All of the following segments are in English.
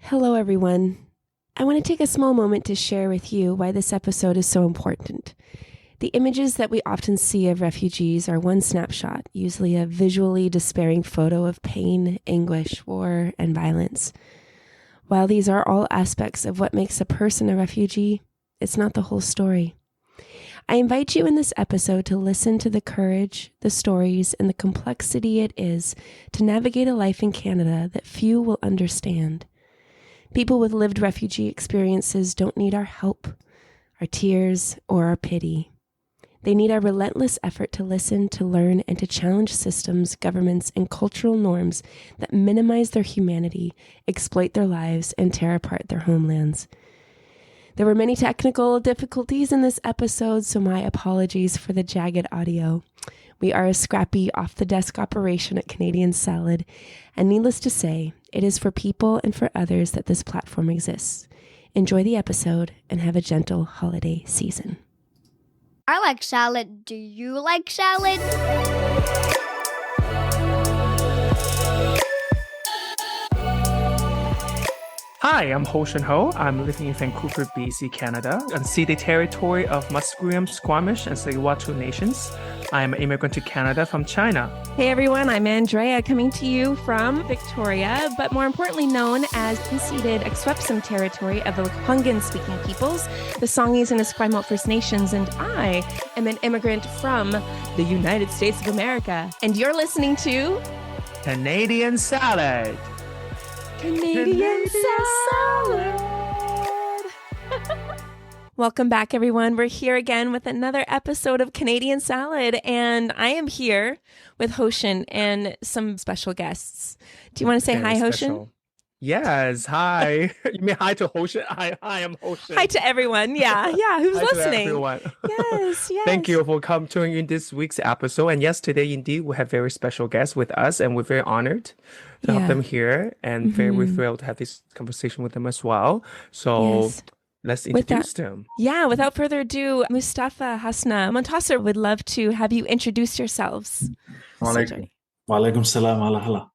Hello, everyone. I want to take a small moment to share with you why this episode is so important. The images that we often see of refugees are one snapshot, usually a visually despairing photo of pain, anguish, war, and violence. While these are all aspects of what makes a person a refugee, it's not the whole story. I invite you in this episode to listen to the courage, the stories, and the complexity it is to navigate a life in Canada that few will understand. People with lived refugee experiences don't need our help, our tears, or our pity. They need our relentless effort to listen, to learn, and to challenge systems, governments, and cultural norms that minimize their humanity, exploit their lives, and tear apart their homelands. There were many technical difficulties in this episode, so my apologies for the jagged audio. We are a scrappy, off-the-desk operation at Canadian Salad, and needless to say, it is for people and for others that this platform exists. Enjoy the episode and have a gentle holiday season. I like salad. Do you like salad? Hi, I'm Hoshin Ho. I'm living in Vancouver, BC, Canada, unceded territory of Musqueam, Squamish, and Tsleil-Waututh nations. I am an immigrant to Canada from China. Hey everyone, I'm Andrea coming to you from Victoria, but more importantly known as unceded Akwesasne territory of the Lekwungen-speaking peoples, the Songhees and Esquimalt First Nations, and I am an immigrant from the United States of America. And you're listening to Canadian Salad. Canadian Salad. Welcome back, everyone. We're here again with another episode of Canadian Salad, and I am here with Hoshin and some special guests. Do you want to say hi, Hoshin? Yes, hi. You mean hi to Hoshin? Hi, I'm Hoshin. Hi to everyone. Yeah, who's hi listening? To everyone. Yes. Thank you for coming in this week's episode. And yes, today indeed we have very special guests with us, and we're very honored to have them here, and very thrilled to have this conversation with them as well. So let's introduce them. Yeah, without further ado, Mustafa, Hasna, Montaser would love to have you introduce yourselves. وعليكم السلام على هلا.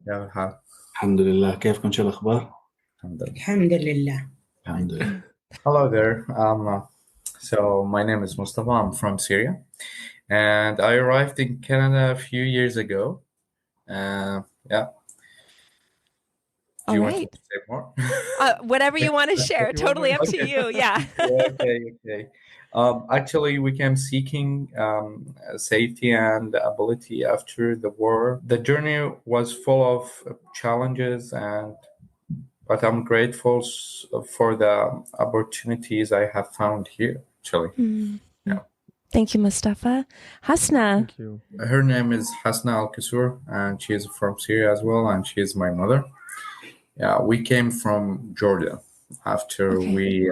يا مرحبا. الحمد لله. كيفكم شو الأخبار؟ الحمد لله. Hello there. So my name is Mustafa. I'm from Syria, and I arrived in Canada a few years ago. Do you want to say more? Whatever you want to share. Totally up to you. Yeah. Okay. Actually, we came seeking safety and ability after the war. The journey was full of challenges, but I'm grateful for the opportunities I have found here, actually. Yeah. Thank you, Mustafa. Hasna. Thank you. Her name is Hasna Al-Kasur, and she is from Syria as well, and she is my mother. Yeah, we came from Jordan after we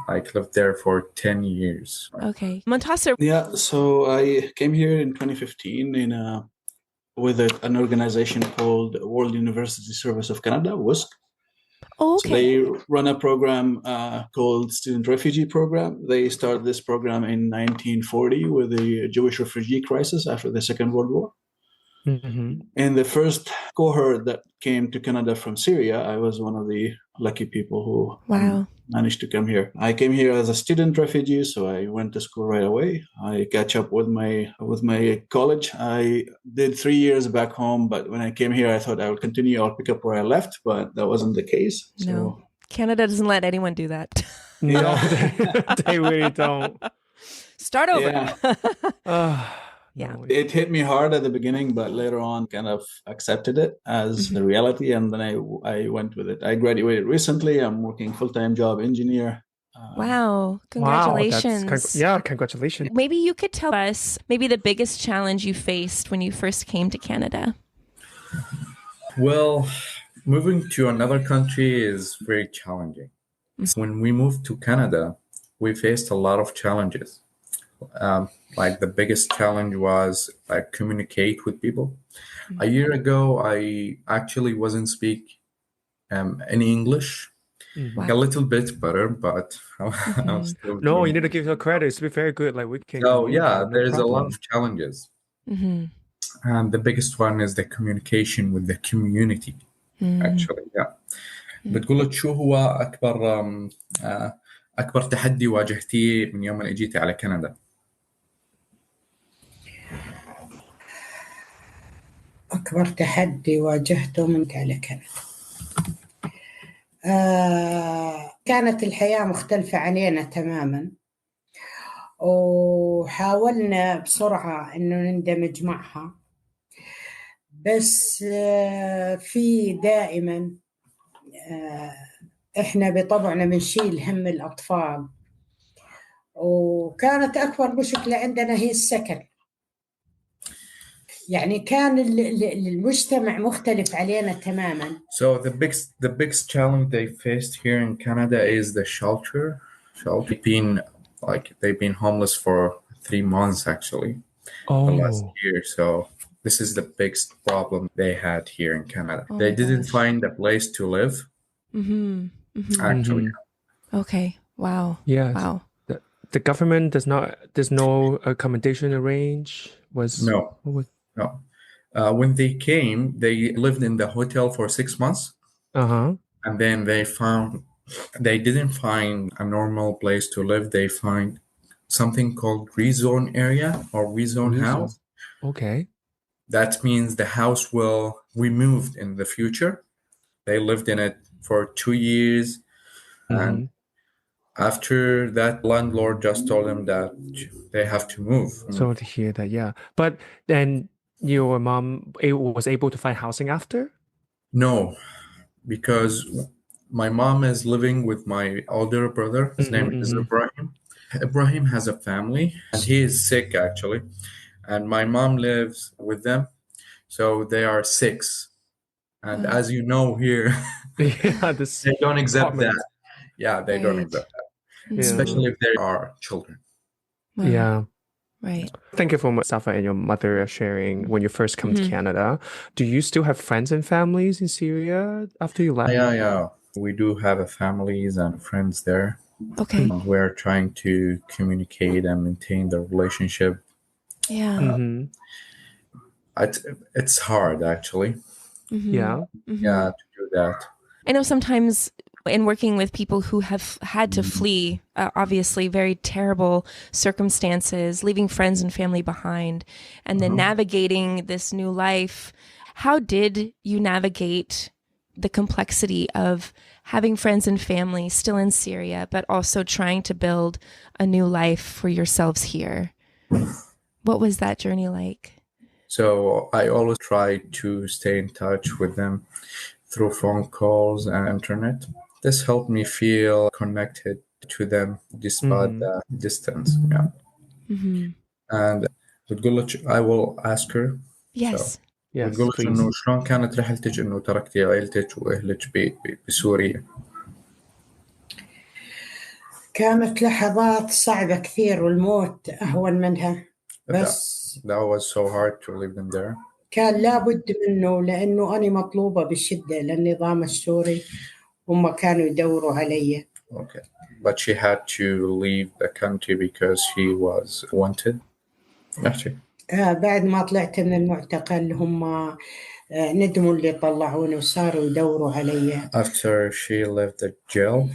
lived there for 10 years. Okay. Montaser. Yeah, so I came here in 2015 with an organization called World University Service of Canada, WUSC. Oh, okay. So they run a program called Student Refugee Program. They started this program in 1940 with the Jewish refugee crisis after the Second World War. Mm-hmm. In the first cohort that came to Canada from Syria, I was one of the lucky people who managed to come here. I came here as a student refugee, so I went to school right away. I catch up with my college. I did 3 years back home, but when I came here, I thought I would continue. I'll pick up where I left, but that wasn't the case. No, so, Canada doesn't let anyone do that. No, they really don't. Start over. Yeah. It hit me hard at the beginning, but later on kind of accepted it as the reality, and then I went with it. I graduated recently. I'm working full-time job engineer. Wow. Congratulations. Congratulations. Maybe you could tell us maybe the biggest challenge you faced when you first came to Canada. Well, moving to another country is very challenging. When we moved to Canada, we faced a lot of challenges. Like the biggest challenge was communicate with people. A year ago, I actually wasn't speak any English. A little bit better, but I'm still no, you need to give her credit. It's very good. Like we can. So there's a lot of challenges. And the biggest one is the communication with the community. Actually, بتقول شو هو أكبر تحدي واجهتيه من يوم ما اجيتي على كندا؟ أكبر تحدي واجهته من على كندا كانت الحياة مختلفة علينا تماما، وحاولنا بسرعة إنه نندمج معها، بس في دائما إحنا بطبعنا بنشيل هم الأطفال، وكانت أكبر مشكلة عندنا هي السكن. يعني كان المجتمع مختلف علينا تماما. So the biggest challenge they faced here in Canada is the shelter. They've been homeless for 3 months actually, the last year. So this is the biggest problem they had here in Canada. They didn't find a place to live. Actually. Okay. Wow. Yes. Wow. The government there's no accommodation arrange No. No. When they came, they lived in the hotel for 6 months. And then they didn't find a normal place to live. They find something called rezone area or rezone house. Okay. That means the house will removed in the future. They lived in it for 2 years. And after that, landlord just told them that they have to move. So to hear that, yeah. But then your mom was able to find housing after? No, because my mom is living with my older brother. His name is Ibrahim. Ibrahim has a family, and he is sick actually. And my mom lives with them, so they are 6. And as you know here, they don't accept that. Yeah, they don't accept that, especially if they are children. Wow. Yeah. Right. Thank you for Mustafa and your mother sharing when you first come to Canada. Do you still have friends and families in Syria after you left? Yeah. We do have families and friends there. Okay. We're trying to communicate and maintain the relationship. Yeah. It's hard actually. Yeah. Yeah, to do that. I know sometimes in working with people who have had to flee, obviously very terrible circumstances, leaving friends and family behind, and then navigating this new life. How did you navigate the complexity of having friends and family still in Syria, but also trying to build a new life for yourselves here? What was that journey like? So I always try to stay in touch with them through phone calls and internet. This helped me feel connected to them despite the distance. Yeah. And I will ask her. Yes. Yes, بتقول please. إنه شلون كانت رحلتك إنه تركتي عائلتك وأهلك بسوريا؟ كانت لحظات صعبة كثير والموت أهون منها، بس that was so hard to leave them there. كان لابد منه لأنه أنا مطلوبة بشدة للنظام السوري، هم كانوا يدوروا علي. Okay, but she had to leave the country because she was wanted. Actually. بعد ما طلعت من المعتقل هم ندموا اللي طلعوني وصاروا يدوروا علي. After she left the jail.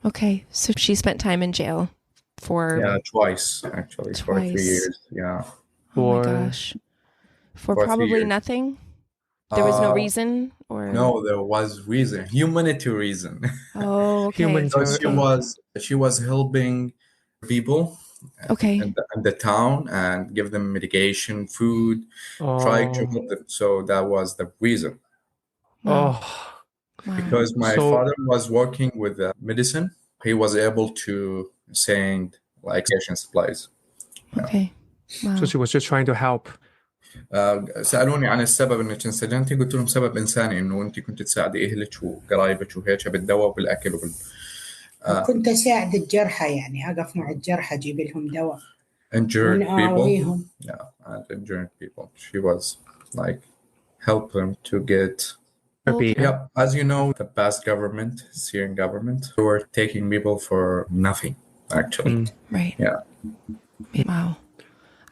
Okay, so she spent time in jail for... Yeah, twice actually, for 3 years. Yeah. Oh my gosh. For probably nothing? There was no reason? Or no, there was reason. Humanitarian reason. Oh, okay. She was helping people in the town and give them medication, food, try to help them. So that was the reason. Wow. Because my father was working with medicine, he was able to send like patient supplies. Okay. Wow. So she was just trying to help. سألوني عن السبب انك انسجنتي، قلت لهم سبب انساني انه انت كنت تساعدي اهلك وقرايبك وهيك بالدواء وبالاكل كنت اساعد الجرحى، يعني اقف مع الجرحى اجيب لهم دواء. Injured people. Yeah, and injured people. She was like help them to get Okay. Yeah, as you know, the past government, Syrian government, they were taking people for nothing actually. Right. Yeah. Wow.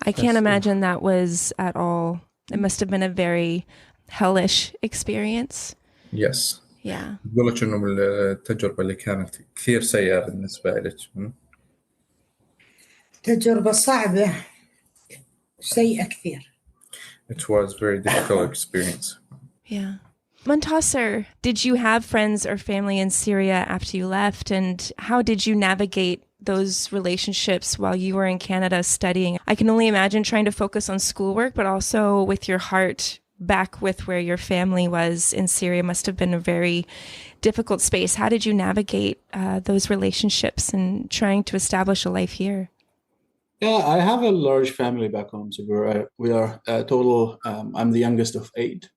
I can't imagine that was at all. It must have been a very hellish experience. Yes. Yeah. بقول لك إنه التجربة اللي كانت كثير سيئة بالنسبة لك. تجربة صعبة سيئة كثير. It was very difficult experience. Yeah. Montaser, did you have friends or family in Syria after you left? And how did you navigate those relationships while you were in Canada studying? I can only imagine trying to focus on schoolwork, but also with your heart back with where your family was in Syria must have been a very difficult space. How did you navigate those relationships and trying to establish a life here? Yeah, I have a large family back home. So we are total. I'm the youngest of 8.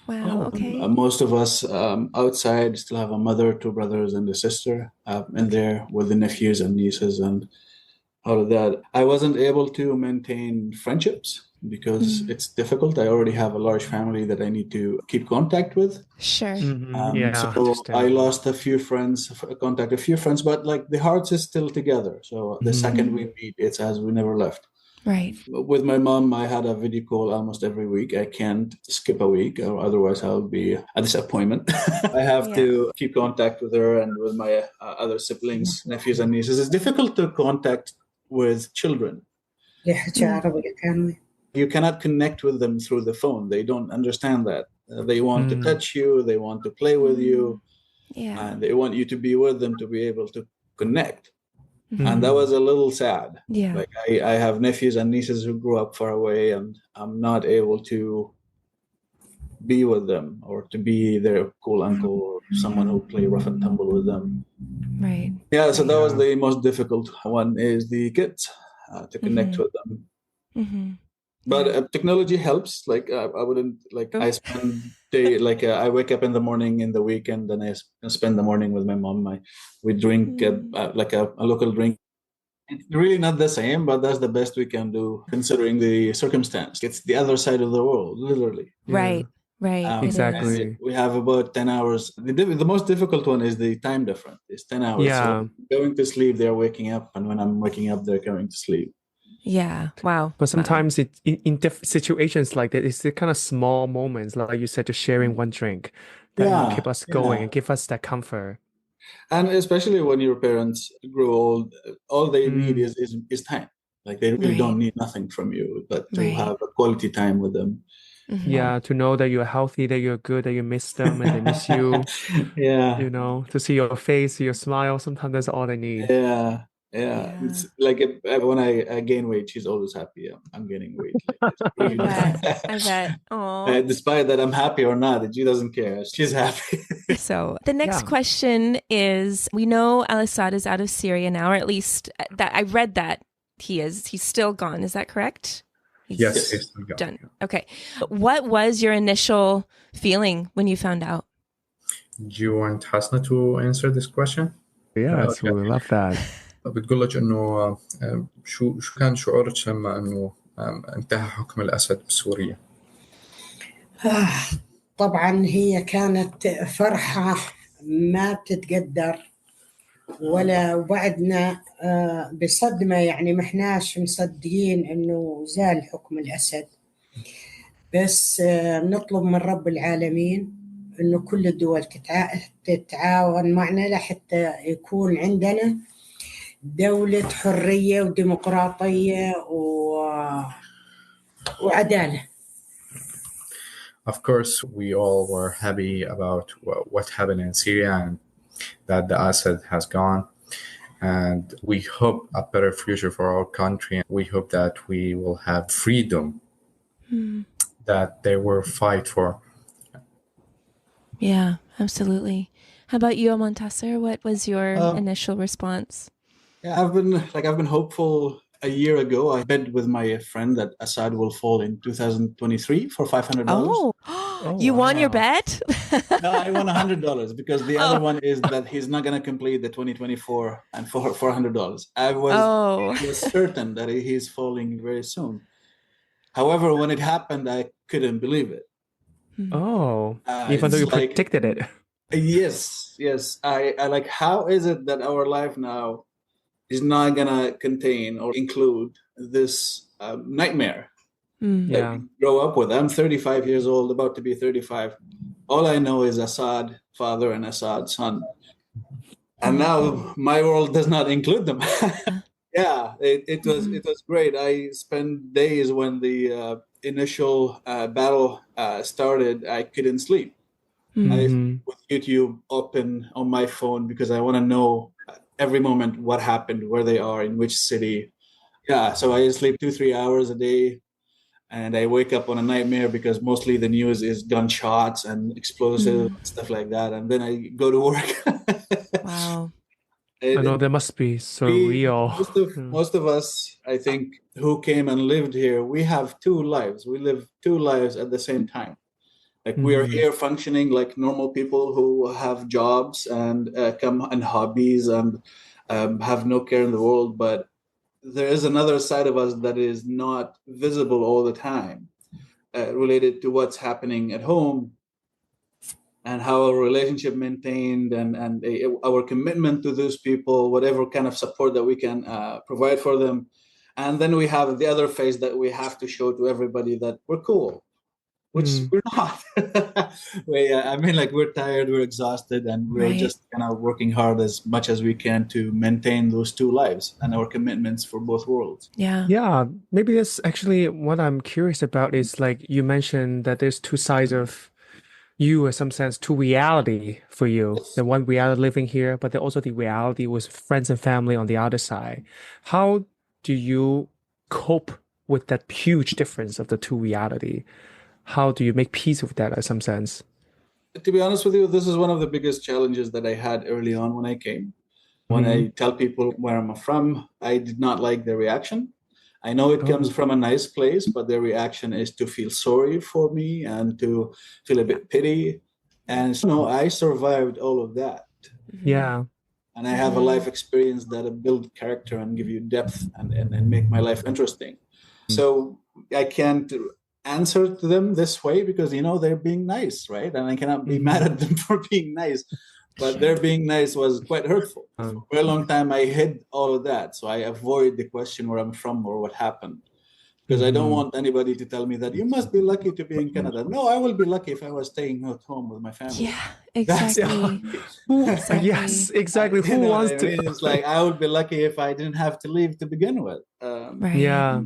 Wow. Okay. Most of us outside still have a mother, 2 brothers, and a sister in there with the nephews and nieces and all of that. I wasn't able to maintain friendships because it's difficult. I already have a large family that I need to keep contact with. Sure. So I lost a few friends, contact a few friends, but like the hearts is still together. So the second we meet, it's as we never left. Right. With my mom, I had a video call almost every week. I can't skip a week, or otherwise I'll be a disappointment. I have to keep contact with her and with my other siblings, nephews and nieces. It's difficult to contact with children. You cannot connect with them through the phone. They don't understand that. They want to touch you. They want to play with you. And they want you to be with them to be able to connect. And that was a little sad. Yeah. Like I have nephews and nieces who grew up far away, and I'm not able to be with them or to be their cool uncle or someone who play rough and tumble with them. Right. Yeah, so that was the most difficult one, is the kids, to connect with them. But technology helps. Like I wouldn't like I spend day like I wake up in the morning in the weekend, and I spend the morning with my mom. We drink like a local drink. It's really not the same, but that's the best we can do considering the circumstance. It's the other side of the world, literally. Right. Right. Exactly. We have about 10 hours. The most difficult one is the time difference. It's 10 hours. Yeah. So going to sleep, they're waking up, and when I'm waking up, they're going to sleep. Yeah. Wow. But sometimes in situations like that, it's the kind of small moments, like you said, just sharing one drink that keep us going and give us that comfort. And especially when your parents grow old, all they need is time. Like they really don't need nothing from you, but to have a quality time with them. Yeah, to know that you're healthy, that you're good, that you miss them and they miss you. You know, to see your face, your smile. Sometimes that's all they need. Yeah. It's like when I gain weight, she's always happy. I'm gaining weight. Like, I bet. Aww. Despite that I'm happy or not, she doesn't care. She's happy. So the next question is, we know Al-Assad is out of Syria now, or at least that I read that he's still gone. Is that correct? Yes, he's still gone. Done. Okay. What was your initial feeling when you found out? Do you want Hasna to answer this question? Yes, we love that. بتقول لك إنه شو كان شعورك لما إنه انتهى حكم الأسد بسوريا؟ طبعا هي كانت فرحة ما بتتقدر ولا، وبعدنا بصدمة، يعني ما احناش مصدقين إنه زال حكم الأسد. بس نطلب من رب العالمين إنه كل الدول تتعاون معنا لحتى يكون عندنا دولة حرية وديمقراطية وعدالة. Of course, we all were happy about what happened in Syria and that the Assad has gone. And we hope a better future for our country. We hope that we will have freedom that they were fight for. Yeah, absolutely. How about you, Montaser? What was your initial response? Yeah, I've been hopeful. A year ago, I bet with my friend that Assad will fall in 2023 for $500. Oh, you won your bet? No, I won $100 because the other one is that he's not going to complete the 2024 and for $400. I was certain that he's falling very soon. However, when it happened, I couldn't believe it. Oh, even though you predicted it. Yes. I like, how is it that our life now is not gonna contain or include this nightmare that we grow up with? I'm 35 years old, about to be 35. All I know is Assad father and Assad son. And now my world does not include them. Yeah, it was great. I spent days when the initial battle started. I couldn't sleep. I with YouTube open on my phone because I want to know every moment what happened, where they are, in which city. Yeah, so I sleep 2-3 hours a day, and I wake up on a nightmare because mostly the news is gunshots and explosives stuff like that, and then I go to work. Wow. I know that must be surreal. Most of us, I think, who came and lived here, we have two lives. We live two lives at the same time. Like we are here functioning like normal people who have jobs and come and hobbies and have no care in the world. But there is another side of us that is not visible all the time, related to what's happening at home and how our relationship maintained and our commitment to those people, whatever kind of support that we can provide for them. And then we have the other face that we have to show to everybody that we're cool, which we're not. I mean, like we're tired, we're exhausted, and we're just kind of working hard as much as we can to maintain those two lives and our commitments for both worlds. Yeah, maybe that's actually what I'm curious about is like you mentioned that there's two sides of you, in some sense, two reality for you. The one reality living here, but then also the reality with friends and family on the other side. How do you cope with that huge difference of the two reality? How do you make peace with that in some sense? To be honest with you, this is one of the biggest challenges that I had early on when I came. When I tell people where I'm from, I did not like their reaction. I know it comes from a nice place, but their reaction is to feel sorry for me and to feel a bit pity. And I survived all of that. Yeah. And I have a life experience that build character and give you depth and make my life interesting. So I can't answer to them this way because, they're being nice, right? And I cannot be mad at them for being nice. But their being nice was quite hurtful. For a long time, I hid all of that. So I avoid the question where I'm from or what happened. Because I don't want anybody to tell me that you must be lucky to be in Canada. No, I will be lucky if I was staying at home with my family. Yeah, exactly. Yes, exactly. Who wants to? It's like I would be lucky if I didn't have to leave to begin with. Yeah.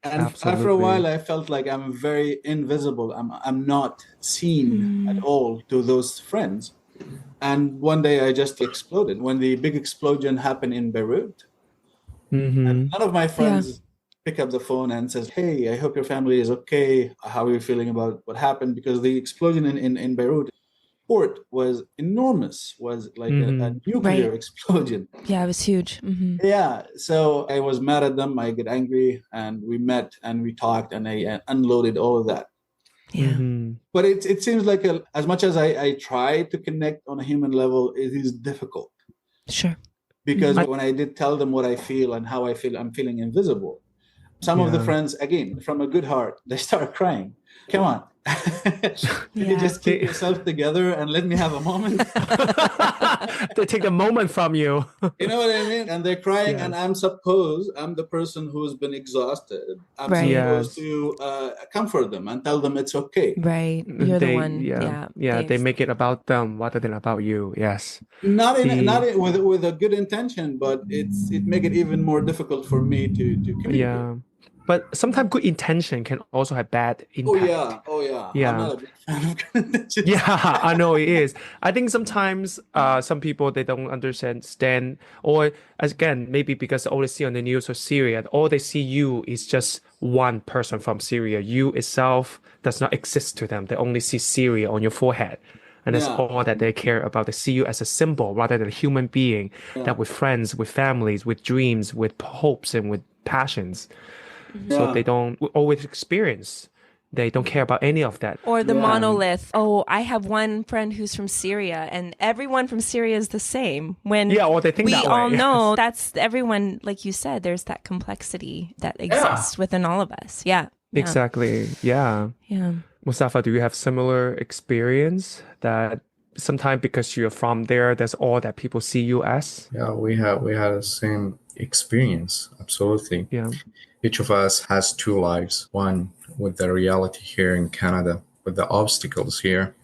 And absolutely. After a while, I felt like I'm very invisible. I'm not seen at all to those friends. And one day I just exploded when the big explosion happened in Beirut. And none of my friends pick up the phone and says, "Hey, I hope your family is okay. How are you feeling about what happened?" Because the explosion in Beirut port was enormous, was like a nuclear explosion. Yeah, it was huge. Yeah, so I was mad at them. I get angry, and we met and we talked, and I unloaded all of that. Yeah. But it seems like as much as I try to connect on a human level, it is difficult. Sure. Because when I did tell them what I feel and how I feel, I'm feeling invisible. Some of the friends, again, from a good heart, they start crying. Come on. Can you just keep yourself together and let me have a moment? They take the moment from you. You know what I mean? And they're crying, and I'm the person who's been exhausted. I'm supposed to comfort them and tell them it's okay. Right. You're the one. Yeah. They make it about them rather than about you. Yes. Not with a good intention, but it make it even more difficult for me to communicate. Yeah. But sometimes good intention can also have bad impact. Oh yeah. I'm not a big fan of good intention. Yeah, I know it is. I think sometimes some people, they don't understand, or again, maybe because all they see on the news of Syria, all they see you is just one person from Syria. You itself does not exist to them. They only see Syria on your forehead. And that's all that they care about. They see you as a symbol rather than a human being that with friends, with families, with dreams, with hopes, and with passions. So they don't always experience. They don't care about any of that. Or the monolith. Oh, I have one friend who's from Syria, and everyone from Syria is the same. Or they think that way. We all know that's everyone, like you said, there's that complexity that exists within all of us. Yeah. Exactly. Yeah. Mustafa, do you have similar experience that sometimes because you're from there, that's all that people see you as? Yeah, we had the same experience. Absolutely. Yeah. Each of us has two lives, one with the reality here in Canada with the obstacles here,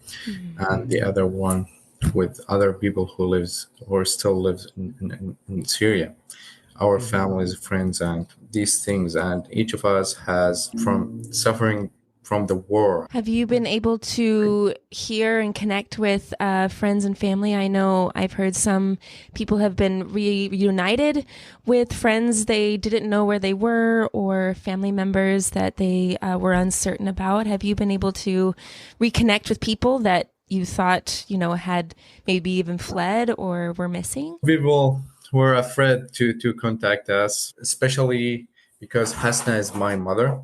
and the other one with other people who still live in Syria, our families, friends, and these things. And each of us has from suffering from the war. Have you been able to hear and connect with friends and family? I know I've heard some people have been reunited with friends they didn't know where they were, or family members that they were uncertain about. Have you been able to reconnect with people that you thought, had maybe even fled or were missing? People were afraid to contact us, especially because Hasna is my mother,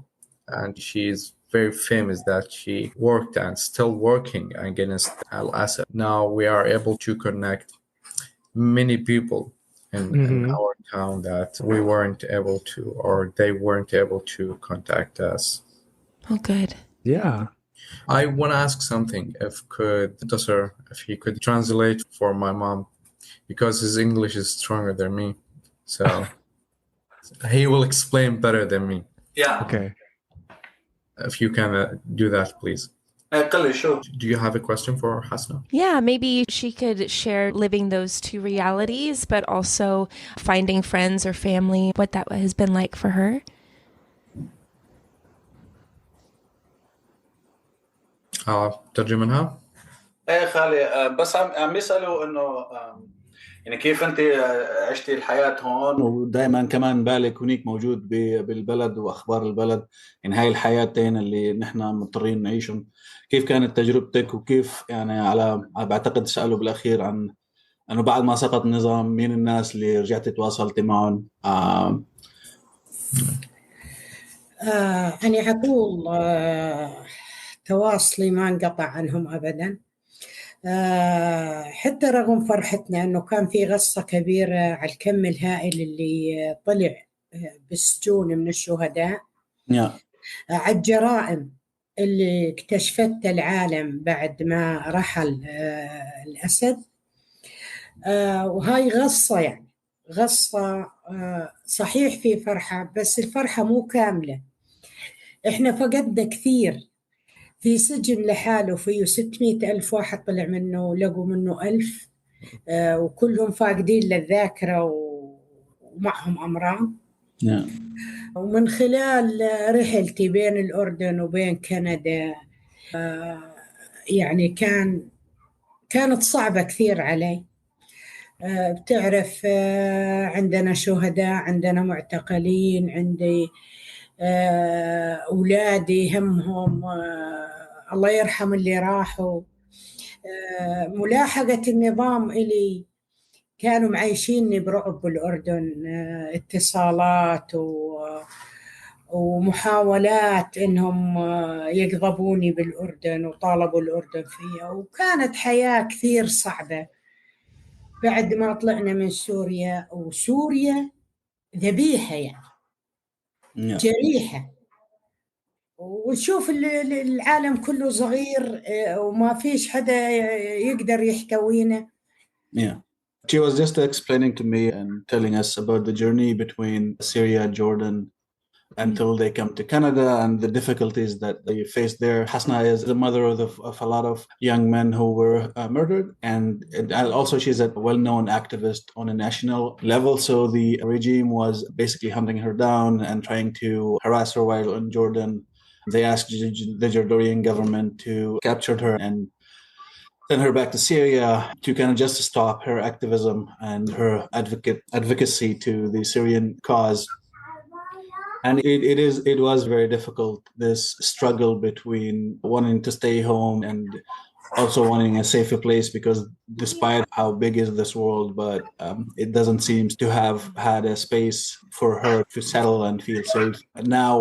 and she's very famous that she worked and still working against Al-Assad. Now we are able to connect many people in our town that we weren't able to, or they weren't able to contact us. Oh, good. Yeah. I want to ask something. Montaser, if he could translate for my mom, because his English is stronger than me. So he will explain better than me. Yeah. Okay. If you can do that, please. Sure. Do you have a question for Hasna? Yeah, maybe she could share living those two realities, but also finding friends or family, what that has been like for her. ترجمنها؟ ايه خالي، بس عم يسألوا انه يعني كيف انت عشتي الحياة هون، ودائما كمان بالك هناك موجود بالبلد واخبار البلد، يعني هاي الحياتين اللي نحن مضطرين نعيشهم. كيف كانت تجربتك، وكيف يعني بعتقد سألوا بالاخير عن انه بعد ما سقط النظام مين الناس اللي رجعت تواصلتي معهم؟ أنا على طول تواصلي ما انقطع عنهم أبدا. حتى رغم فرحتنا أنه كان في غصة كبيرة على الكم الهائل اللي طلع بالسجون من الشهداء، على الجرائم اللي اكتشفتها العالم بعد ما رحل الأسد. وهاي غصة، يعني غصة. صحيح في فرحة، بس الفرحة مو كاملة. إحنا فقدنا كثير. في سجن لحاله فيه 600 ألف واحد طلع منه، لقوا منه 1000، وكلهم فاقدين للذاكرة ومعهم أمراض. ومن خلال رحلتي بين الأردن وبين كندا، يعني كانت صعبة كثير علي. بتعرف، عندنا شهداء، عندنا معتقلين، عندي أولادي همهم الله يرحم اللي راحوا. ملاحقة النظام إلي كانوا معيشيني برعب بالأردن، اتصالات ومحاولات إنهم يقضبوني بالأردن، وطالبوا الأردن فيها، وكانت حياة كثير صعبة. بعد ما طلعنا من سوريا، وسوريا ذبيحة يعني جريحة، ونشوف العالم كله صغير وما فيش حدا يقدر يحتوينا. She was just explaining to me and telling us about the journey between Syria and Jordan until they come to Canada and the difficulties that they faced there. Hasna is the mother of a lot of young men who were murdered, and also she's a well-known activist on a national level. So the regime was basically hunting her down and trying to harass her while in Jordan. They asked the Jordanian government to capture her and send her back to Syria to kind of just stop her activism and her advocacy to the Syrian cause. And it was very difficult, this struggle between wanting to stay home and also wanting a safer place, because despite how big is this world, but it doesn't seem to have had a space for her to settle and feel safe. Now,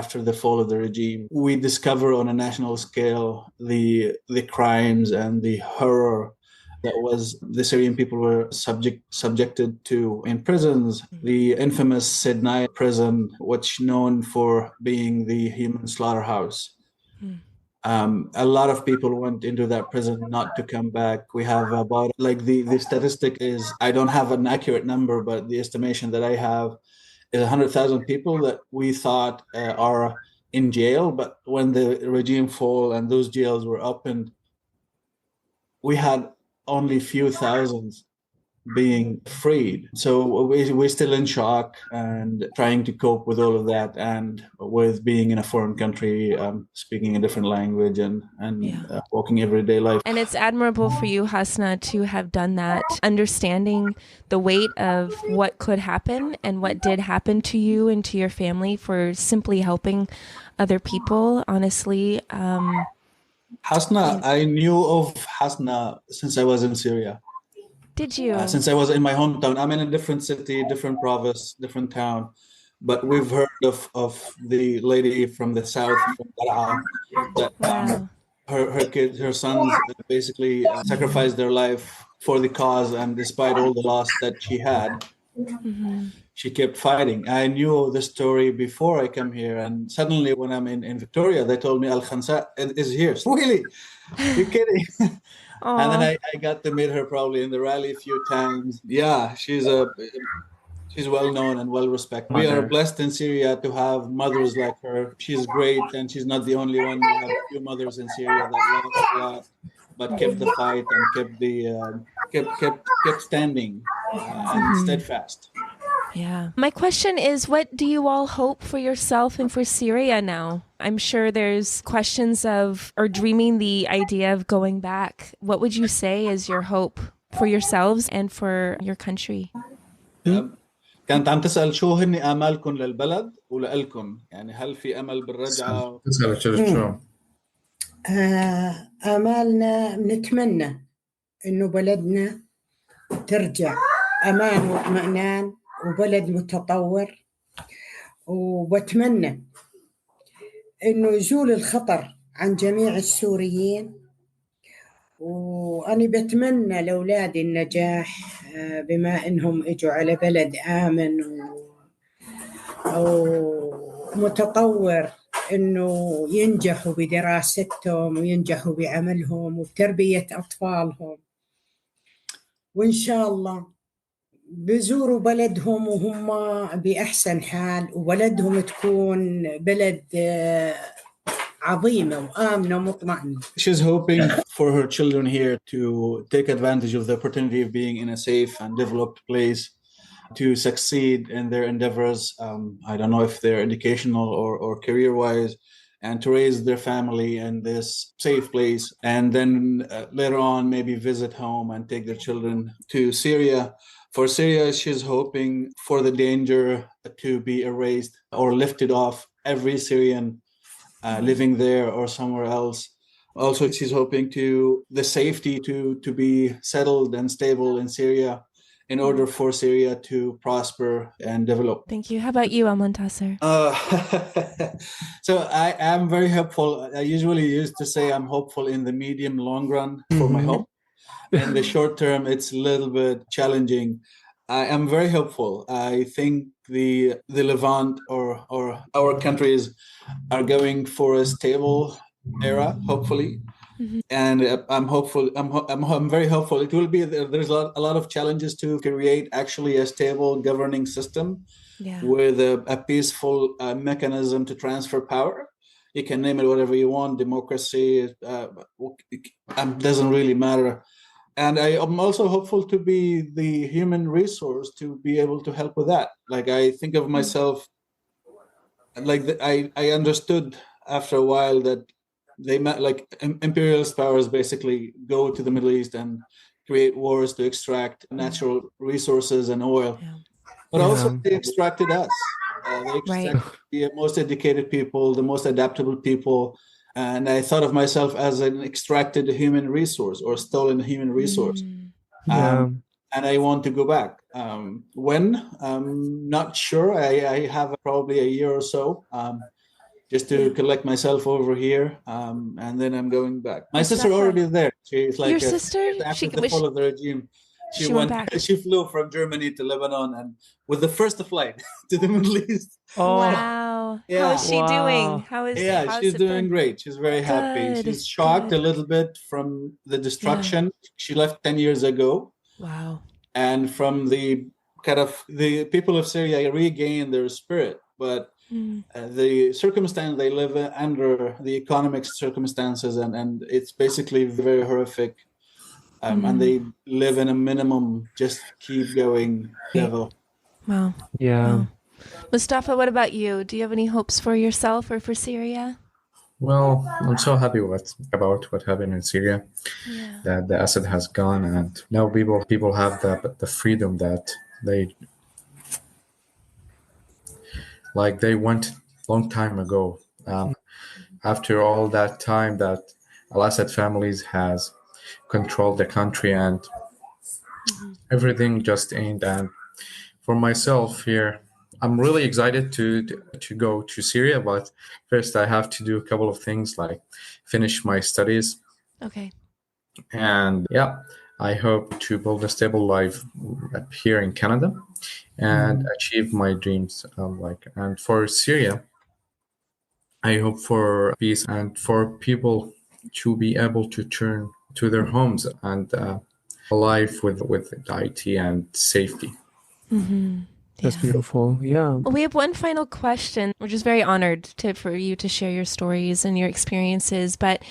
after the fall of the regime, we discover on a national scale the crimes and the horror that was the Syrian people were subjected to in prisons. The infamous Sidnai prison, which known for being the human slaughterhouse. A lot of people went into that prison not to come back. We have about, like, the statistic is, I don't have an accurate number, but the estimation that I have is 100,000 people that we thought are in jail. But when the regime fell and those jails were opened, we had only few thousands being freed. So we're still in shock and trying to cope with all of that, and with being in a foreign country, speaking a different language and walking everyday life. And it's admirable for you, Hasna, to have done that, understanding the weight of what could happen and what did happen to you and to your family, for simply helping other people. Honestly, Hasna, I knew of Hasna since I was in Syria. Did you? Since I was in my hometown. I'm in a different city, different province, different town. But we've heard of the lady from the south, from Daraa, that her kids, her sons basically sacrificed their life for the cause. And despite all the loss that she had, she kept fighting. I knew the story before I came here. And suddenly when I'm in Victoria, they told me Al-Khansa is here. Really? You're kidding? And then I got to meet her probably in the rally a few times. Yeah, she's well known and well respected. We are blessed in Syria to have mothers like her. She's great, and she's not the only one. We have a few mothers in Syria that lost a lot, but kept the fight and kept standing and steadfast. Yeah. My question is, what do you all hope for yourself and for Syria now? I'm sure there's questions of, or dreaming the idea of going back. What would you say is your hope for yourselves and for your country? كانت عم تسأل شو هن آمالكم للبلد ولإلكم، يعني هل في أمل بالرجعة؟ آمالنا نتمنى إنه بلدنا ترجع أمان واطمئنان وبلد متطور، وبتمنى إنه يزول الخطر عن جميع السوريين، وأنا بتمنى لأولادي النجاح بما إنهم إجوا على بلد آمن ومتطور، إنه ينجحوا بدراستهم وينجحوا بعملهم وبتربية أطفالهم، وإن شاء الله بزوروا بلدهم وهم بأحسن حال، وبلدهم تكون بلد عظيمة وآمنة ومطمئنة. She's hoping for her children here to take advantage of the opportunity of being in a safe and developed place, to succeed in their endeavors. I don't know if they're educational or career-wise, and to raise their family in this safe place. And then later on, maybe visit home and take their children to Syria. For Syria, she's hoping for the danger to be erased or lifted off every Syrian living there or somewhere else. Also, she's hoping to the safety to be settled and stable in Syria in order for Syria to prosper and develop. Thank you. How about you, Montaser? So I am very hopeful. I usually used to say I'm hopeful in the medium long run for my hope. In the short term, it's a little bit challenging. I am very hopeful. I think the Levant or our countries are going for a stable era, hopefully. And I'm hopeful. I'm very hopeful. It will be. There's a lot of challenges to create actually a stable governing system with a peaceful mechanism to transfer power. You can name it whatever you want. Democracy doesn't really matter. And I am also hopeful to be the human resource to be able to help with that. Like I think of myself, like I understood after a while that they like imperialist powers basically go to the Middle East and create wars to extract natural resources and oil, but also they extracted us. They extracted the most educated people, the most adaptable people. And I thought of myself as an extracted human resource or stolen human resource. And I want to go back. When? I'm not sure. I have probably a year or so just to collect myself over here. And then I'm going back. My sister already there. She's like your sister? After the fall of the regime. She went back. She flew from Germany to Lebanon and with the first flight to the Middle East. Oh. Wow. Yeah. How is she doing? She's doing great. She's very happy. She's shocked a little bit from the destruction. She left 10 years ago. Wow. And from the kind of the people of Syria regained their spirit. But The circumstance they live under, the economic circumstances, and it's basically very horrific. And they live in a minimum, just keep going level. Wow. Yeah. Wow. Mustafa, what about you? Do you have any hopes for yourself or for Syria? Well, I'm so happy about what happened in Syria, that the Assad has gone, and now people have the freedom that they went long time ago. After all that time that Al-Assad families has controlled the country, and everything just ended. And for myself here, I'm really excited to go to Syria, but first I have to do a couple of things like finish my studies. Okay. And I hope to build a stable life here in Canada and achieve my dreams. And for Syria, I hope for peace and for people to be able to turn to their homes and a life with dignity and safety. That's beautiful. Yeah. Well, we have one final question. We're just very honored for you to share your stories and your experiences. But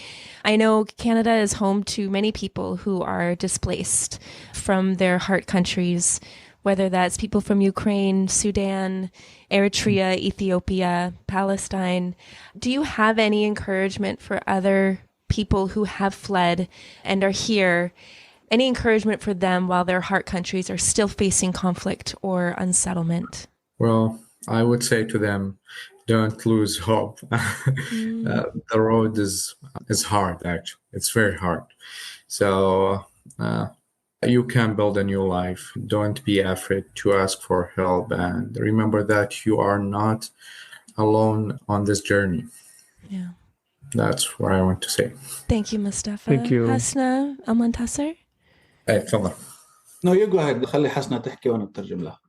I know Canada is home to many people who are displaced from their heart countries, whether that's people from Ukraine, Sudan, Eritrea, Ethiopia, Palestine. Do you have any encouragement for other people who have fled and are here? Any encouragement for them while their heart countries are still facing conflict or unsettlement? Well, I would say to them, don't lose hope. The road is hard, actually. It's very hard. So you can build a new life. Don't be afraid to ask for help. And remember that you are not alone on this journey. Yeah. That's what I want to say. Thank you, Mustafa. Thank you. Hasna, Montaser. ايه تفضل. No, you go ahead. خلي حسنة تحكي وأنا أترجم لها.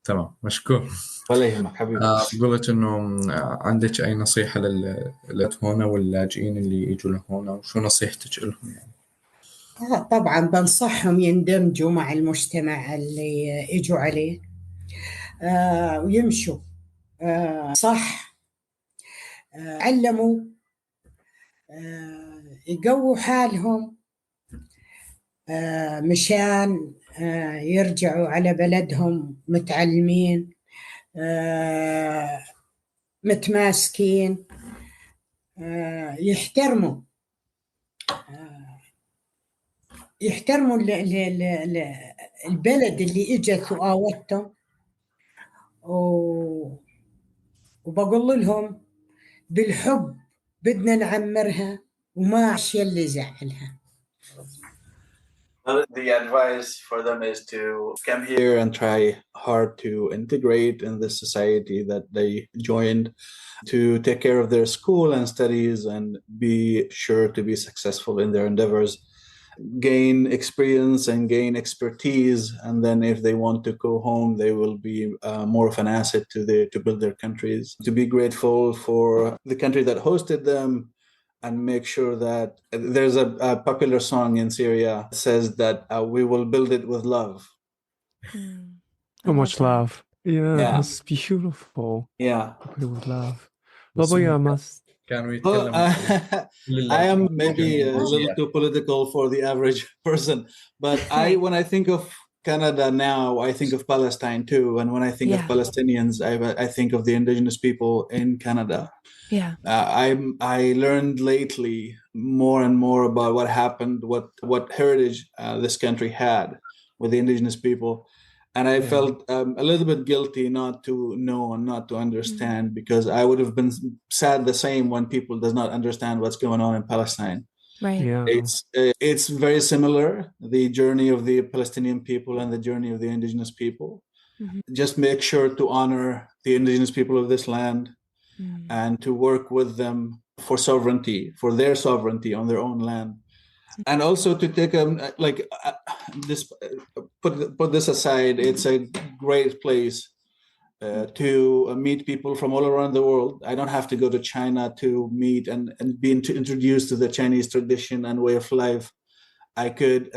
تمام مشكور. ولا يهمك حبيبي. قلت إنه عندك أي نصيحة اللي هنا واللاجئين اللي يجوا لهنا وشو نصيحتك لهم يعني؟ طبعا بنصحهم يندمجوا مع المجتمع اللي اجوا عليه ويمشوا صح علموا يقووا حالهم مشان يرجعوا على بلدهم متعلمين متماسكين يحترموا البلد اللي اجت وآوتهم وبقول لهم بالحب بدنا نعمرها وما أشياء اللي زعلها. The advice for them is to come here and try hard to integrate in this society that they joined, to take care of their school and studies and be sure to be successful in their endeavors, gain experience and gain expertise, and then if they want to go home, they will be more of an asset to build their countries, to be grateful for the country that hosted them, and make sure that there's a popular song in Syria that says that we will build it with love. So much love. Yeah, that's beautiful. Yeah. Build it with love. Can we tell them? I am maybe a little too political for the average person, but when I think of Canada now, I think of Palestine too, and when I think of Palestinians, I think of the indigenous people in Canada. Yeah. I learned lately more and more about what happened, what heritage this country had with the indigenous people. And I felt a little bit guilty not to know and not to understand, because I would have been sad the same when people does not understand what's going on in Palestine. Right. Yeah. It's very similar, the journey of the Palestinian people and the journey of the indigenous people. Just make sure to honor the indigenous people of this land and to work with them for sovereignty, for their sovereignty on their own land. And also to take put this aside, it's a great place to meet people from all around the world. I don't have to go to China to meet and be introduced to the Chinese tradition and way of life. I could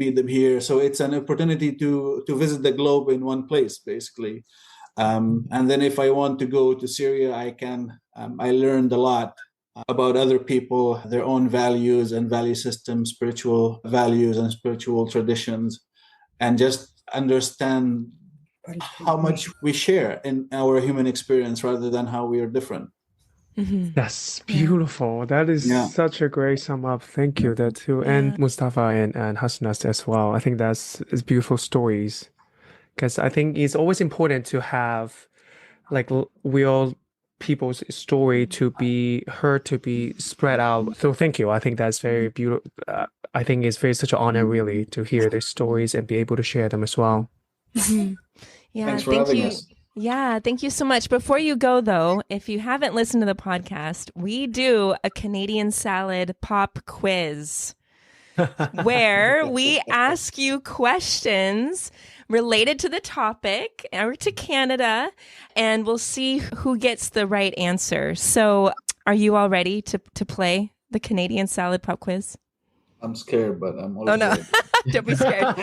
meet them here. So it's an opportunity to visit the globe in one place, basically. And then if I want to go to Syria, I can. I learned a lot about other people, their own values and value systems, spiritual values and spiritual traditions, and just understand how much we share in our human experience rather than how we are different. Mm-hmm. That's beautiful. That is such a great sum up. Thank you, that too. And Mustafa and Hasna as well. I think it's beautiful stories. Because I think it's always important to have like real people's story to be heard, to be spread out. So thank you. I think that's very beautiful. I think it's such an honor really to hear their stories and be able to share them as well. Mm-hmm. Yeah, thanks for having us. Yeah, thank you so much. Before you go, though, if you haven't listened to the podcast, we do a Canadian salad pop quiz where we ask you questions related to the topic or to Canada, and we'll see who gets the right answer. So are you all ready to play the Canadian salad pop quiz? I'm scared, but I'm always Oh, no. ready. Don't be scared.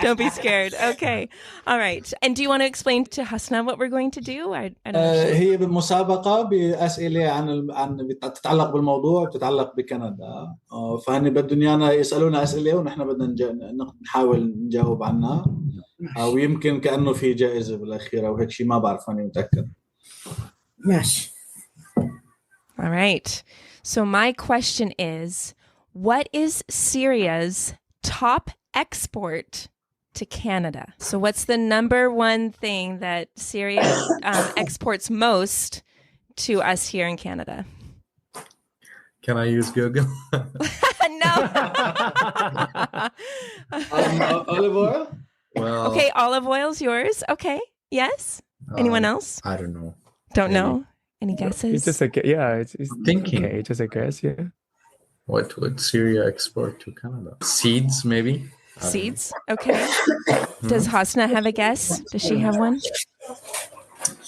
Don't be scared. Okay. All right. And do you want to explain to Hasna what we're going to do? I don't know. هي مسابقة بأسئلة عن تتعلق بالموضوع، بتتعلق بكندا. فهني بدهم إيانا يسألونا أسئلة ونحن بدنا نحاول نجاوب عنها. ويمكن كأنه في جائزة بالأخير أو هيك شيء، ما بعرف، أنا متأكد. ماشي. All right. So my question is, what is Syria's top export to Canada? So what's the number one thing that Syria exports most to us here in Canada? Can I use Google? No. Olive oil? Well, Okay, olive oil's yours. Okay. Yes. Anyone else? I don't know. Don't Maybe. know. Any guesses? It's just it's Thinking. okay, just a guess, yeah. What would Syria export to Canada? Seeds, maybe? Seeds. Okay. Does Hasna have a guess? Does she have one?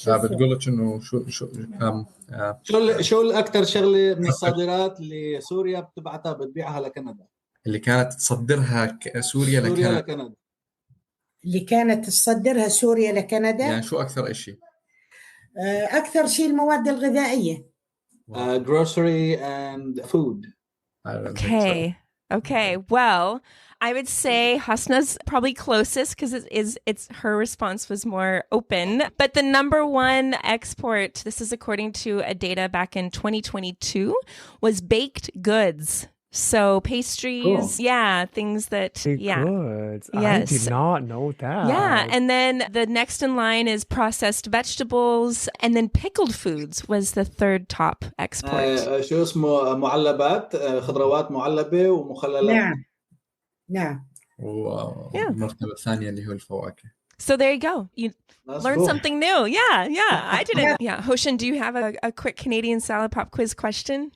بتقول لك انه شو الأكثر شغلة من الصادرات اللي سوريا بتبيعها لكندا؟ اللي كانت تصدرها سوريا لكندا. اللي كانت تصدرها سوريا لكندا. يعني شو أكثر إشي؟ أكثر شيء المواد الغذائية. Grocery and food. I don't Okay. think so. Okay. Well, I would say Hasna's probably closest because it's her response was more open. But the number one export, this is according to a data back in 2022, was baked goods. So pastries, things that, Goods. Yes. I did not know that. Yeah, and then the next in line is processed vegetables, and then pickled foods was the third top export. شو اسمه معلبات خضروات معلبة ومخللات. نعم. والمرتبة الثانية اللي هو الفواكه. So there you go. You learned something new. Yeah. I didn't. Yeah. Hoshin, do you have a quick Canadian salad pop quiz question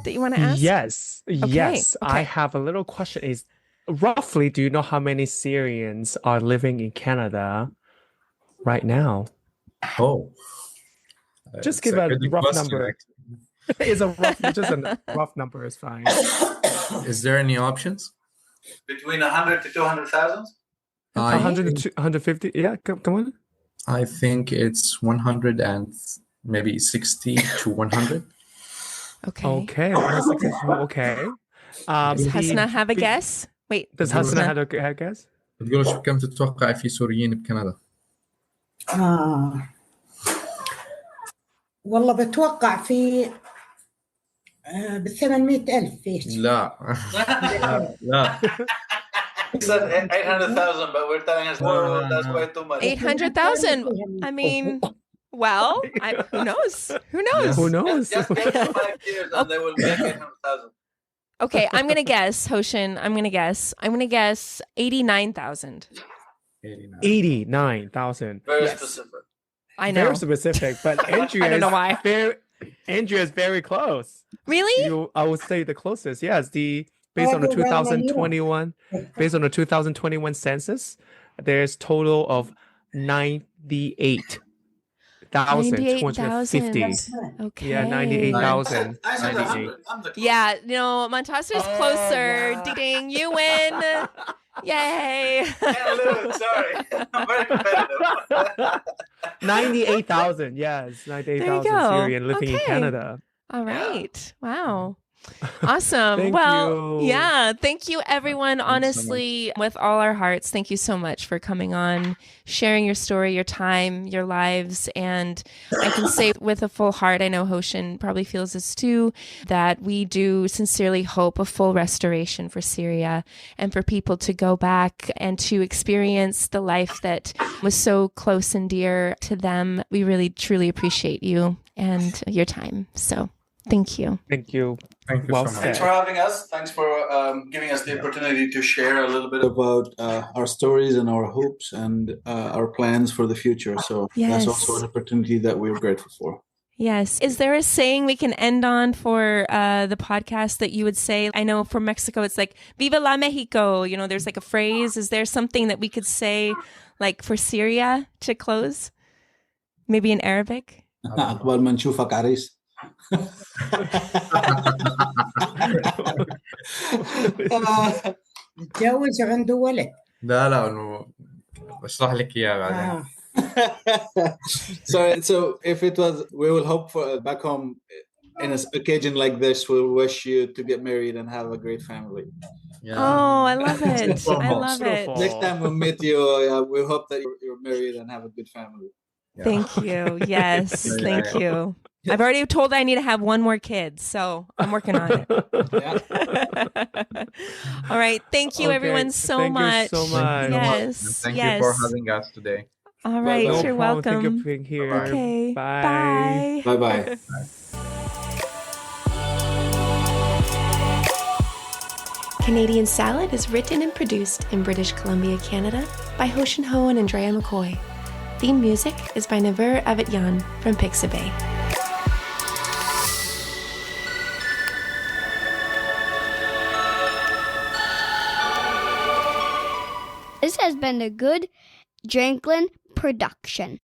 that you want to ask? Yes. Okay. Yes. I have a little question. Is roughly, do you know how many Syrians are living in Canada right now? Oh. Just give a rough number. It's just a rough number is fine. Is there any options? Between 100 to 200,000? 100 to 150? Yeah, come on. I think it's 100 and maybe 60 to 100. Okay. Okay. 160 to okay. Does Hasna have a guess? Wait. Does Hasna have a guess? بتقول شو كم تتوقع في سوريين بكندا؟ والله بتوقع في ب800,000 فيش. لا. لا. He said 800,000, but we're telling us that's way too much. 800,000. I mean, well, who knows? Who knows? Who knows? Just give them 5 years and they will make 800,000. Okay, I'm going to guess, Hoshin. I'm going to guess 89,000. 89,000. Very specific. I know. Very specific, but Andrea I don't know why. Andrea is very close. Really? I would say the closest. Yes, based on the 2021 census, there's total of 98,250. Okay. Yeah, 98,000. I said 100. Yeah, Montaser is closer. Ding, you win. Yay! Hello, sorry. I'm very competitive. 98,000. Yes, There you 98,000 go. Syrian living in Okay. Canada. All right. Wow. Awesome. Thank Well, you. yeah. Thank you, everyone. Thanks so much. Honestly, with all our hearts, thank you so much for coming on, sharing your story, your time, your lives. And I can say with a full heart, I know Hoshin probably feels this too, that we do sincerely hope a full restoration for Syria and for people to go back and to experience the life that was so close and dear to them. We really, truly appreciate you and your time. So thank you. Thank you. Thank you Well so much. Thanks said. for having us. Thanks for giving us the opportunity to share a little bit about our stories and our hopes and our plans for the future. So that's also an opportunity that we're grateful for. Yes. Is there a saying we can end on for the podcast that you would say? I know for Mexico, it's like, Viva la Mexico. You know, there's like a phrase. Is there something that we could say like for Syria to close? Maybe in Arabic? عقبال ما نشوفك عريس. متجوز وعنده ولد. لا انه بشرح لك اياه بعدين. So if it was, we will hope for back home in an occasion like this, we'll wish you to get married and have a great family. Yeah. Oh, I love it. I love it. Beautiful. Next time we meet you, we hope that you're married and have a good family. Yeah. Thank you. Yes. Yeah. Thank you. I've already told I need to have one more kid, so I'm working on it. All right. Thank you, Okay. everyone, so Thank much. you so much. Yes. Thank yes. you for having us today. All right. Bye-bye. No You're problem. Thank you welcome. for being here. Bye-bye. Okay. Bye. Bye. Bye-bye. Canadian Salad is written and produced in British Columbia, Canada by Hoshin Ho and Andrea McCoy. Theme music is by Naver Avidyan from Pixabay. This has been a good Drinklin production.